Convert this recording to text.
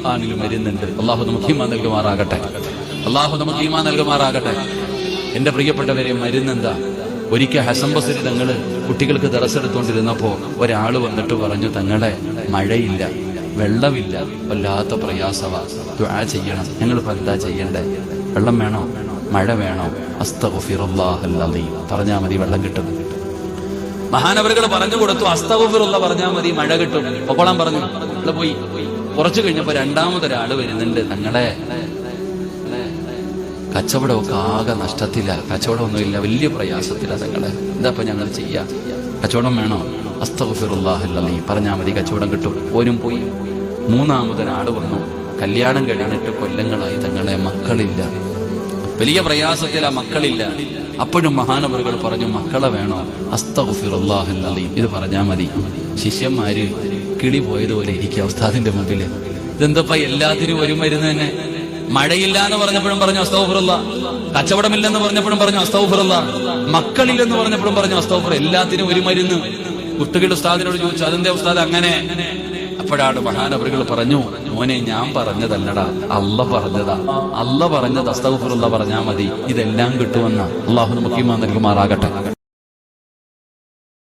ഖുർആനിൽ മരുന്നുണ്ട്. അള്ളാഹു നമുക്ക് ഈമാൻ നൽകുമാറാകട്ടെ. അള്ളാഹു നമുക്ക് ഈമാൻ നൽകുമാറാകട്ടെ. എന്റെ പ്രിയപ്പെട്ടവരെ, മരുന്നെന്താ? ഒരിക്കൽ ഹസൻ ബസ്രി തങ്ങള് കുട്ടികൾക്ക് ദറസെടുത്തോണ്ടിരുന്നപ്പോ ഒരാള് വന്നിട്ട് പറഞ്ഞു, തങ്ങളെ മഴയില്ല, വെള്ളമില്ല, വല്ലാത്ത പ്രയാസവാ, ദുആ ചെയ്യണം. ഞങ്ങളിപ്പോ എന്താ ചെയ്യണ്ടേ? വെള്ളം വേണോ? മഴ വേണോ? അസ്തഗ്ഫിറുല്ലാഹൽ അലീം പറഞ്ഞാൽ മതി, വെള്ളം കിട്ടും. മഹാനവറുകൾ പറഞ്ഞു കൊടുത്തു, അസ്തഗ്ഫിറുല്ലാഹ് പറഞ്ഞാൽ മതി, മഴ കിട്ടും. പൊക്കോളാൻ പറഞ്ഞു. ഇവിടെ പോയി. കുറച്ചു കഴിഞ്ഞപ്പോ രണ്ടാമതൊരാള് വരുന്നുണ്ട്, തങ്ങളെ കച്ചവടമൊക്കെ ആകെ നഷ്ടത്തില്ല, കച്ചവടമൊന്നുമില്ല, വലിയ പ്രയാസത്തില്ല, തങ്ങളെ എന്താ ഞങ്ങൾ ചെയ്യാ? കച്ചവടം വേണോ? അസ്തഗ്ഫിറുല്ലാഹൽ അലീം പറഞ്ഞാൽ മതി, കച്ചവടം കിട്ടും. ഓരും പോയി. മൂന്നാമതൊരാള് വന്നു, കല്യാണം കഴിഞ്ഞിട്ട് കൊല്ലങ്ങളായി, തങ്ങളെ മക്കളില്ല, വലിയ പ്രയാസത്തിലാ, മക്കളില്ല. അപ്പോഴും മഹാനവറുകൾ പറഞ്ഞു, മക്കളെ വേണോ? അസ്തഗ്ഫിറുല്ലാഹൽ അലീം ഇത് പറഞ്ഞാൽ മതി. ശിഷ്യന്മാര് കിളി പോയതുപോലെ ഇരിക്കുക ഉസ്താദിന്റെ മുമ്പില്. ഇതെന്തപ്പ എല്ലാത്തിനും ഒരു മരുന്ന് തന്നെ? മഴയില്ല എന്ന് പറഞ്ഞപ്പോഴും പറഞ്ഞു അസ്തഗ്ഫിറുല്ലാഹ്, കച്ചവടമില്ലെന്ന് പറഞ്ഞപ്പോഴും പറഞ്ഞു അസ്തഗ്ഫിറുല്ലാഹ്, മക്കളില്ലെന്ന് പറഞ്ഞപ്പോഴും പറഞ്ഞു അസ്തഗ്ഫിർ. എല്ലാത്തിനും ഒരു മരുന്ന്. കുട്ടികളുടെ ഉസ്താദിനോട് ചോദിച്ചു, അതെന്താ ഉസ്താദ് അങ്ങനെ? അപ്പോഴാണ് മഹാനവറുകൾ പറഞ്ഞു, മോനെ ഞാൻ പറഞ്ഞതല്ലടാ, അല്ല പറഞ്ഞതാ. അല്ല പറഞ്ഞത് അസ്തഗ്ഫിറുല്ലാഹ് പറഞ്ഞാൽ മതി, ഇതെല്ലാം കിട്ടുമെന്ന. അള്ളാഹു നമുക്ക് ഈമാൻ നൽകുമാറാകട്ടെ.